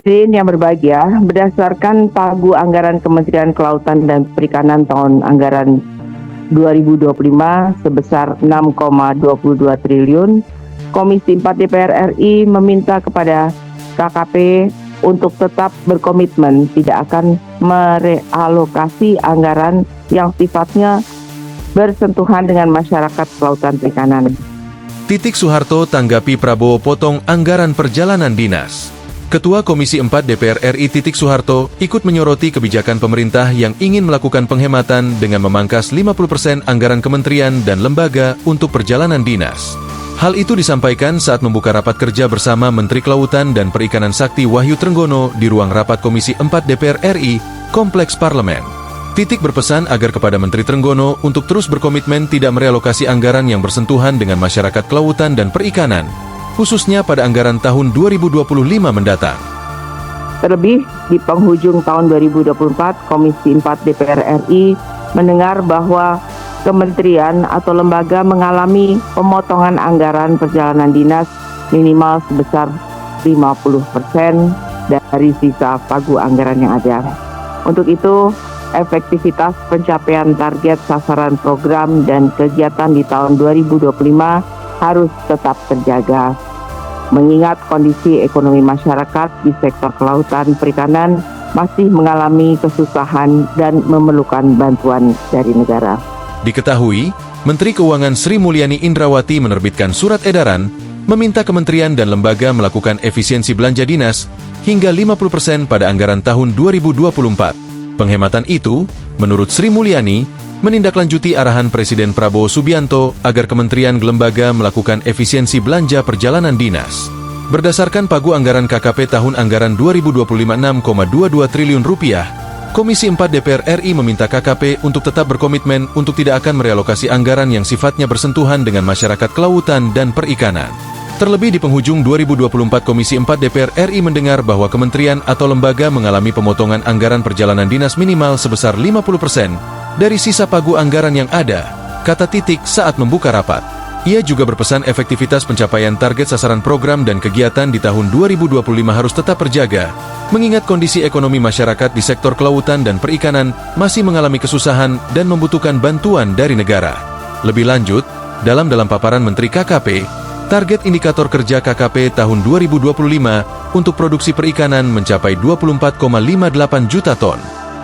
Hadirin yang berbahagia, berdasarkan Pagu Anggaran Kementerian Kelautan dan Perikanan tahun anggaran 2025 sebesar 6,22 triliun, Komisi 4 DPR RI meminta kepada KKP untuk tetap berkomitmen tidak akan merealokasi anggaran yang sifatnya bersentuhan dengan masyarakat kelautan perikanan. Titik Soeharto tanggapi Prabowo potong anggaran perjalanan dinas. Ketua Komisi 4 DPR RI Titik Soeharto ikut menyoroti kebijakan pemerintah yang ingin melakukan penghematan dengan memangkas 50% anggaran kementerian dan lembaga untuk perjalanan dinas. Hal itu disampaikan saat membuka rapat kerja bersama Menteri Kelautan dan Perikanan Sakti Wahyu Trenggono di ruang rapat Komisi 4 DPR RI, Kompleks Parlemen. Titik berpesan agar kepada Menteri Trenggono untuk terus berkomitmen tidak merealokasi anggaran yang bersentuhan dengan masyarakat kelautan dan perikanan, khususnya pada anggaran tahun 2025 mendatang. Terlebih, di penghujung tahun 2024, Komisi 4 DPR RI mendengar bahwa kementerian atau lembaga mengalami pemotongan anggaran perjalanan dinas minimal sebesar 50% dari sisa pagu anggaran yang ada. Untuk itu, efektivitas pencapaian target sasaran program dan kegiatan di tahun 2025 harus tetap terjaga. Mengingat kondisi ekonomi masyarakat di sektor kelautan perikanan masih mengalami kesusahan dan memerlukan bantuan dari negara. Diketahui, Menteri Keuangan Sri Mulyani Indrawati menerbitkan surat edaran meminta kementerian dan lembaga melakukan efisiensi belanja dinas hingga 50% pada anggaran tahun 2024. Penghematan itu, menurut Sri Mulyani, menindaklanjuti arahan Presiden Prabowo Subianto agar kementerian lembaga melakukan efisiensi belanja perjalanan dinas. Berdasarkan pagu anggaran KKP tahun anggaran 2025 6,22 triliun rupiah, Komisi 4 DPR RI meminta KKP untuk tetap berkomitmen untuk tidak akan merelokasi anggaran yang sifatnya bersentuhan dengan masyarakat kelautan dan perikanan. Terlebih di penghujung 2024, Komisi 4 DPR RI mendengar bahwa kementerian atau lembaga mengalami pemotongan anggaran perjalanan dinas minimal sebesar 50% dari sisa pagu anggaran yang ada, kata Titik saat membuka rapat. Ia juga berpesan efektivitas pencapaian target sasaran program dan kegiatan di tahun 2025 harus tetap terjaga, mengingat kondisi ekonomi masyarakat di sektor kelautan dan perikanan masih mengalami kesusahan dan membutuhkan bantuan dari negara. Lebih lanjut, dalam paparan Menteri KKP, target indikator kerja KKP tahun 2025 untuk produksi perikanan mencapai 24,58 juta ton,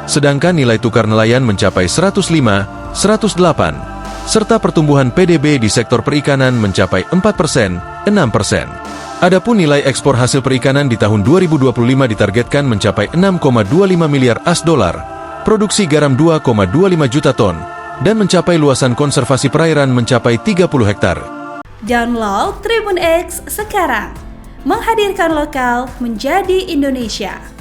sedangkan nilai tukar nelayan mencapai 105, 108, serta pertumbuhan PDB di sektor perikanan mencapai 4%, 6%. Adapun nilai ekspor hasil perikanan di tahun 2025 ditargetkan mencapai 6,25 miliar AS dolar, produksi garam 2,25 juta ton, dan mencapai luasan konservasi perairan mencapai 30 hektar. Download Tribun X sekarang, menghadirkan lokal menjadi Indonesia.